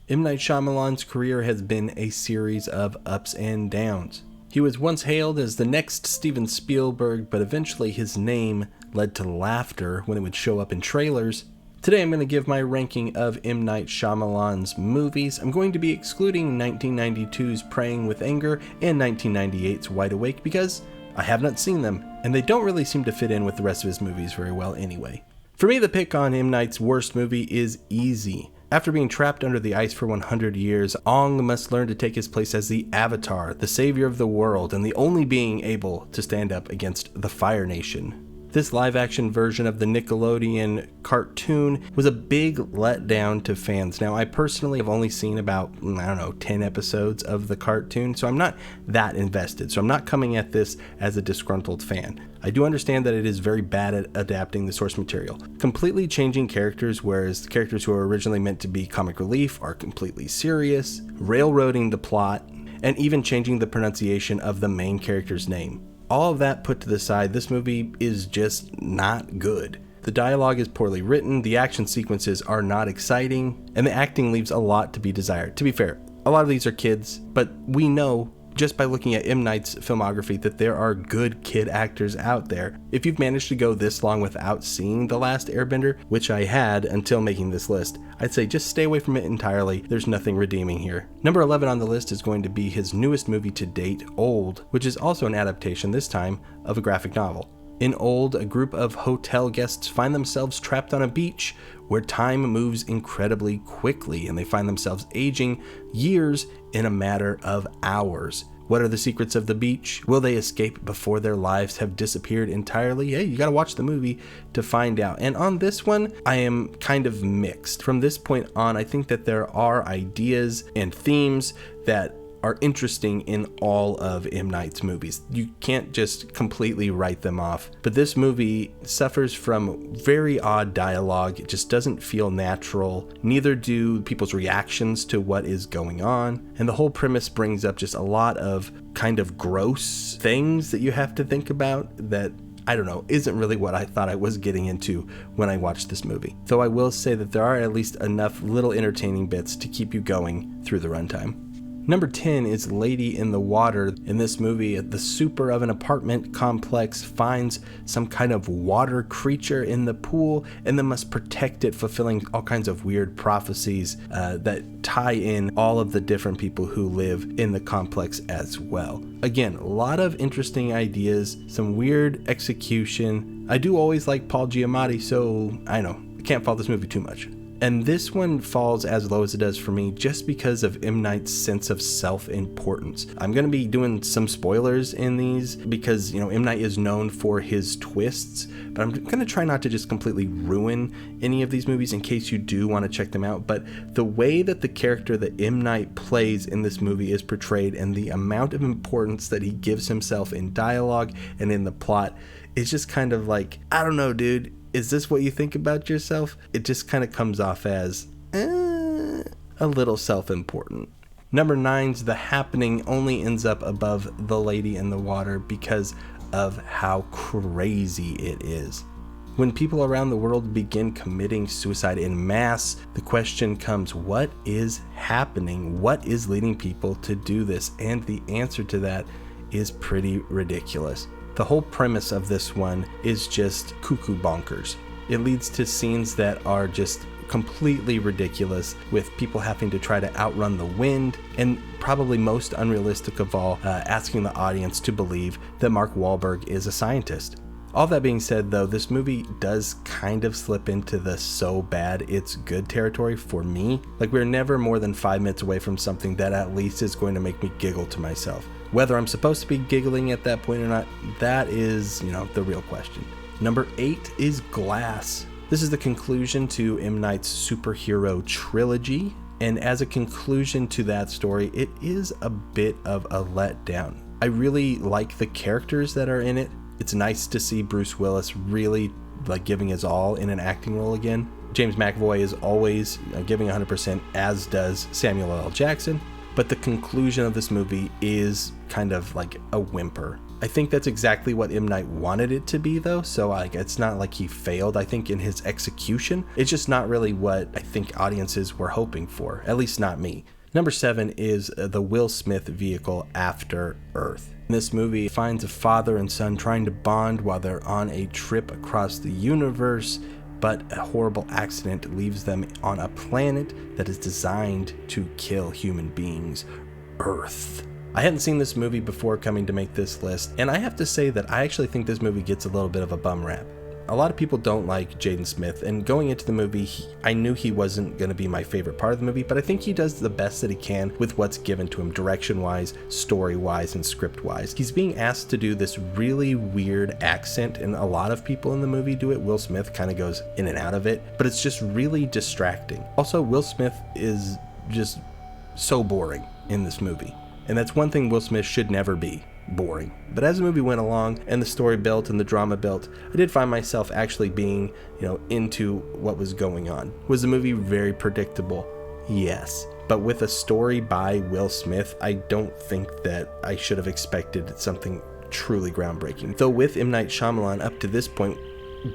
M Night Shyamalan's career has been a series of ups and downs. He was once hailed as the next Steven Spielberg, but eventually his name led to laughter when it would show up in trailers. Today I'm going to give my ranking of M. Night Shyamalan's movies. I'm going to be excluding 1992's Praying with Anger and 1998's Wide Awake because I have not seen them, and they don't really seem to fit in with the rest of his movies very well anyway. For me, the pick on M. Night's worst movie is easy. After being trapped under the ice for 100 years, Ong must learn to take his place as the Avatar, the savior of the world, and the only being able to stand up against the Fire Nation. This live-action version of the Nickelodeon cartoon was a big letdown to fans. Now, I personally have only seen about, 10 episodes of the cartoon, so I'm not that invested. So I'm not coming at this as a disgruntled fan. I do understand that it is very bad at adapting the source material, completely changing characters, whereas the characters who were originally meant to be comic relief are completely serious, railroading the plot, and even changing the pronunciation of the main character's name. All of that put to the side, this movie is just not good. The dialogue is poorly written, the action sequences are not exciting, and the acting leaves a lot to be desired. To be fair, a lot of these are kids, but we know just by looking at M. Night's filmography that there are good kid actors out there. If you've managed to go this long without seeing The Last Airbender, which I had until making this list, I'd say just stay away from it entirely. There's nothing redeeming here. Number 11 on the list is going to be his newest movie to date, Old, which is also an adaptation, this time, of a graphic novel. In Old, a group of hotel guests find themselves trapped on a beach where time moves incredibly quickly and they find themselves aging years in a matter of hours. What are the secrets of the beach? Will they escape before their lives have disappeared entirely? Hey, you gotta watch the movie to find out. And on this one, I am kind of mixed. From this point on, I think that there are ideas and themes that are interesting in all of M. Night's movies. You can't just completely write them off. But this movie suffers from very odd dialogue. It just doesn't feel natural. Neither do people's reactions to what is going on. And the whole premise brings up just a lot of kind of gross things that you have to think about that, I don't know, isn't really what I thought I was getting into when I watched this movie. Though I will say that there are at least enough little entertaining bits to keep you going through the runtime. Number 10 is Lady in the Water. In this movie, the super of an apartment complex finds some kind of water creature in the pool and then must protect it, fulfilling all kinds of weird prophecies that tie in all of the different people who live in the complex as well. Again, a lot of interesting ideas, some weird execution. I do always like Paul Giamatti, so I can't fault this movie too much. And this one falls as low as it does for me just because of M. Night's sense of self-importance. I'm going to be doing some spoilers in these because, M. Night is known for his twists, but I'm going to try not to just completely ruin any of these movies in case you do want to check them out. But the way that the character that M. Night plays in this movie is portrayed and the amount of importance that he gives himself in dialogue and in the plot is just kind of like, I don't know, dude. Is this what you think about yourself? It just kind of comes off as a little self-important. Number 9's The Happening only ends up above The Lady in the Water because of how crazy it is. When people around the world begin committing suicide in mass, the question comes, what is happening? What is leading people to do this? And the answer to that is pretty ridiculous. The whole premise of this one is just cuckoo bonkers. It leads to scenes that are just completely ridiculous, with people having to try to outrun the wind, and probably most unrealistic of all, asking the audience to believe that Mark Wahlberg is a scientist. All that being said, though, this movie does kind of slip into the so bad it's good territory for me. Like, we're never more than 5 minutes away from something that at least is going to make me giggle to myself. Whether I'm supposed to be giggling at that point or not, that is, the real question. Number 8 is Glass. This is the conclusion to M. Night's superhero trilogy, and as a conclusion to that story, it is a bit of a letdown. I really like the characters that are in it. It's nice to see Bruce Willis really giving his all in an acting role again. James McAvoy is always giving 100%, as does Samuel L. Jackson. But the conclusion of this movie is kind of like a whimper. I think that's exactly what M. Night wanted it to be, though, so like it's not like he failed. I think in his execution, it's just not really what I think audiences were hoping for, at least not me. Number 7 is the Will Smith vehicle After Earth. This movie finds a father and son trying to bond while they're on a trip across the universe, but a horrible accident leaves them on a planet that is designed to kill human beings, Earth. I hadn't seen this movie before coming to make this list, and I have to say that I actually think this movie gets a little bit of a bum rap. A lot of people don't like Jaden Smith, and going into the movie, I knew he wasn't going to be my favorite part of the movie, but I think he does the best that he can with what's given to him direction-wise, story-wise, and script-wise. He's being asked to do this really weird accent, and a lot of people in the movie do it. Will Smith kind of goes in and out of it, but it's just really distracting. Also, Will Smith is just so boring in this movie, and that's one thing Will Smith should never be. Boring. But as the movie went along and the story built and the drama built, I did find myself actually being, into what was going on. Was the movie very predictable? Yes. But with a story by Will Smith, I don't think that I should have expected something truly groundbreaking. Though with M. Night Shyamalan up to this point,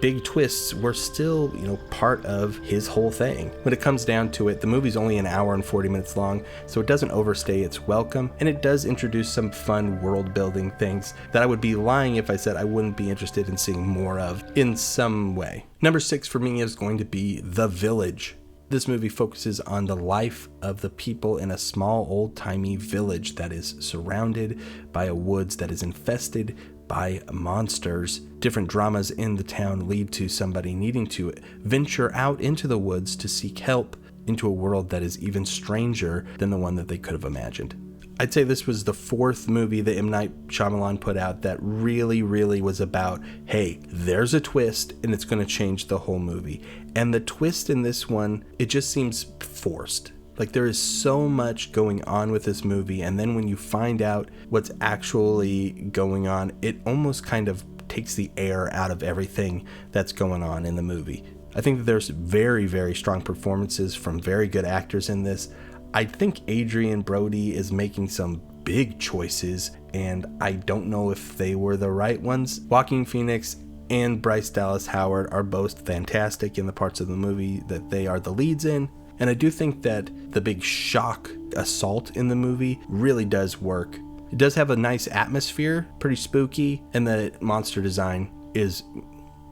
big twists were still, part of his whole thing. When it comes down to it, the movie's only an hour and 40 minutes long, so it doesn't overstay its welcome, and it does introduce some fun world-building things that I would be lying if I said I wouldn't be interested in seeing more of in some way. Number 6 for me is going to be The Village. This movie focuses on the life of the people in a small old-timey village that is surrounded by a woods that is infested by monsters. Different dramas in the town lead to somebody needing to venture out into the woods to seek help into a world that is even stranger than the one that they could have imagined. I'd say this was the 4th movie that M. Night Shyamalan put out that really was about, hey, there's a twist and it's going to change the whole movie. And the twist in this one, it just seems forced. Like, there is so much going on with this movie, and then when you find out what's actually going on, it almost kind of takes the air out of everything that's going on in the movie. I think that there's very strong performances from very good actors in this. I think Adrian Brody is making some big choices, and I don't know if they were the right ones. Joaquin Phoenix and Bryce Dallas Howard are both fantastic in the parts of the movie that they are the leads in. And I do think that the big shock assault in the movie really does work. It does have a nice atmosphere, pretty spooky, and the monster design is,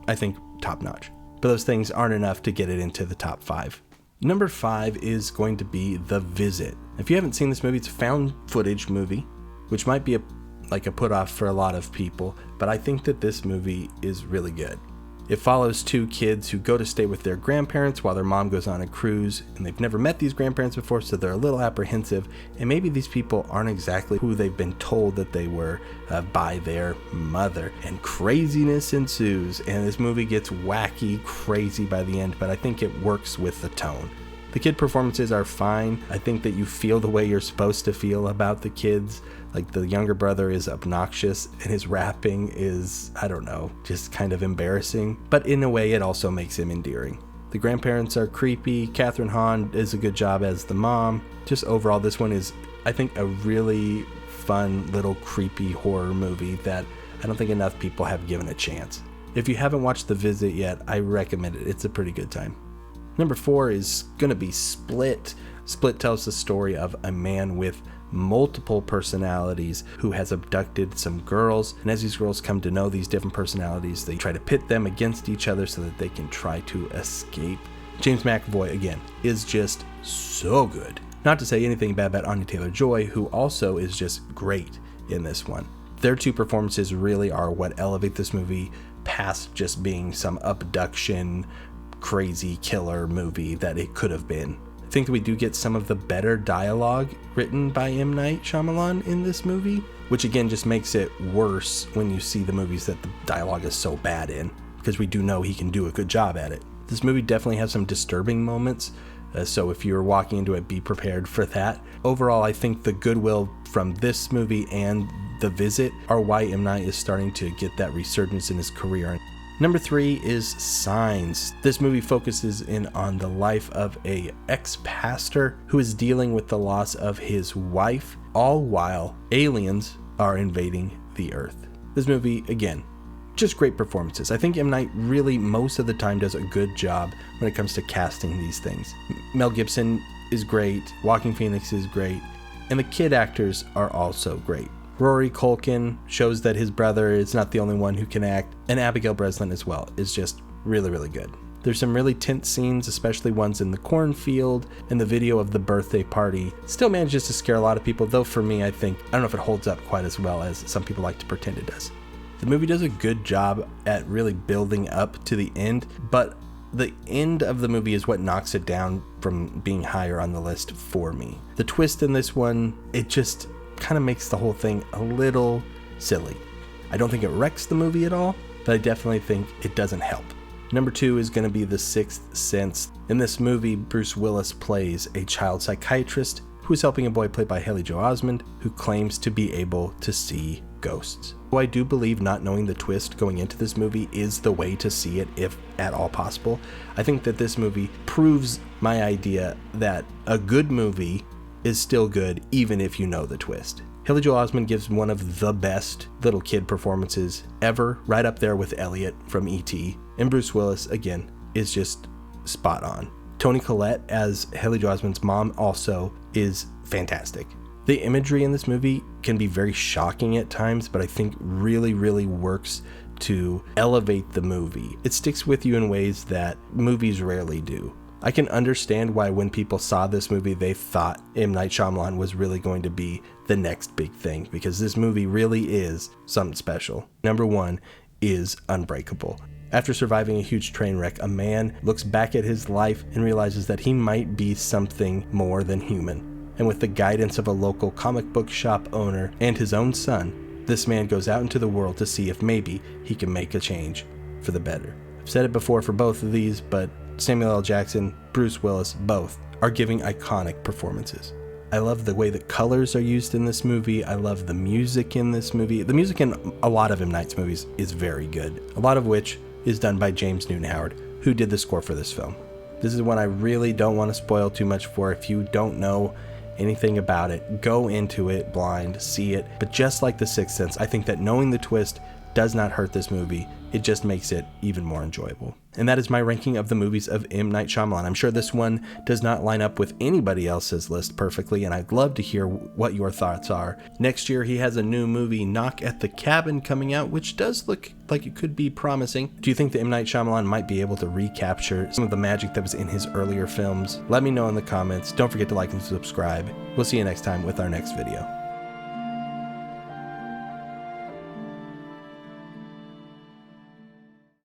I think, top notch. But those things aren't enough to get it into the top 5. Number 5 is going to be The Visit. If you haven't seen this movie, it's a found footage movie, which might be a put off for a lot of people, but I think that this movie is really good. It follows 2 kids who go to stay with their grandparents while their mom goes on a cruise, and they've never met these grandparents before, so they're a little apprehensive, and maybe these people aren't exactly who they've been told that they were by their mother. And craziness ensues, and this movie gets wacky, crazy by the end, but I think it works with the tone. The kid performances are fine. I think that you feel the way you're supposed to feel about the kids. Like, the younger brother is obnoxious and his rapping is, just kind of embarrassing. But in a way, it also makes him endearing. The grandparents are creepy. Catherine Hahn does a good job as the mom. Just overall, this one is, I think, a really fun little creepy horror movie that I don't think enough people have given a chance. If you haven't watched The Visit yet, I recommend it. It's a pretty good time. Number 4 is going to be Split. Split tells the story of a man with multiple personalities who has abducted some girls, and as these girls come to know these different personalities, they try to pit them against each other so that they can try to escape. James McAvoy, again, is just so good. Not to say anything bad about Anya Taylor-Joy, who also is just great in this one. Their 2 performances really are what elevate this movie past just being some abduction crazy killer movie that it could have been. I think that we do get some of the better dialogue written by M. Night Shyamalan in this movie, which again just makes it worse when you see the movies that the dialogue is so bad in, because we do know he can do a good job at it. This movie definitely has some disturbing moments, so if you're walking into it, be prepared for that. Overall, I think the goodwill from this movie and The Visit are why M. Night is starting to get that resurgence in his career. Number 3 is Signs. This movie focuses in on the life of a ex-pastor who is dealing with the loss of his wife, all while aliens are invading the earth. This movie, again, just great performances. I think M. Night really most of the time does a good job when it comes to casting these things. Mel Gibson is great, Joaquin Phoenix is great, and the kid actors are also great. Rory Culkin shows that his brother is not the only one who can act, and Abigail Breslin as well is just really, really good. There's some really tense scenes, especially ones in the cornfield, and the video of the birthday party still manages to scare a lot of people, though for me, I don't know if it holds up quite as well as some people like to pretend it does. The movie does a good job at really building up to the end, but the end of the movie is what knocks it down from being higher on the list for me. The twist in this one, it just kind of makes the whole thing a little silly. I don't think it wrecks the movie at all, but I definitely think it doesn't help. Number 2 is going to be The Sixth Sense. In this movie, Bruce Willis plays a child psychiatrist who is helping a boy played by Haley Joel Osment who claims to be able to see ghosts. So I do believe not knowing the twist going into this movie is the way to see it, if at all possible. I think that this movie proves my idea that a good movie is still good even if you know the twist. Haley Joel Osment gives one of the best little kid performances ever, right up there with Elliot from E.T. And Bruce Willis, again, is just spot on. Toni Collette as Haley Joel Osment's mom also is fantastic. The imagery in this movie can be very shocking at times, but I think really, really works to elevate the movie. It sticks with you in ways that movies rarely do. I can understand why when people saw this movie, they thought M. Night Shyamalan was really going to be the next big thing, because this movie really is something special. Number 1 is Unbreakable. After surviving a huge train wreck, a man looks back at his life and realizes that he might be something more than human. And with the guidance of a local comic book shop owner and his own son, this man goes out into the world to see if maybe he can make a change for the better. I've said it before for both of these, but Samuel L. Jackson, Bruce Willis, both are giving iconic performances. I love the way the colors are used in this movie. I love the music in this movie. The music in a lot of M. Night's movies is very good, a lot of which is done by James Newton Howard, who did the score for this film. This is one I really don't want to spoil too much for. If you don't know anything about it, go into it blind, see it. But just like The Sixth Sense, I think that knowing the twist does not hurt this movie. It just makes it even more enjoyable. And that is my ranking of the movies of M. Night Shyamalan. I'm sure this one does not line up with anybody else's list perfectly, and I'd love to hear what your thoughts are. Next year, he has a new movie, Knock at the Cabin, coming out, which does look like it could be promising. Do you think that M. Night Shyamalan might be able to recapture some of the magic that was in his earlier films? Let me know in the comments. Don't forget to like and subscribe. We'll see you next time with our next video.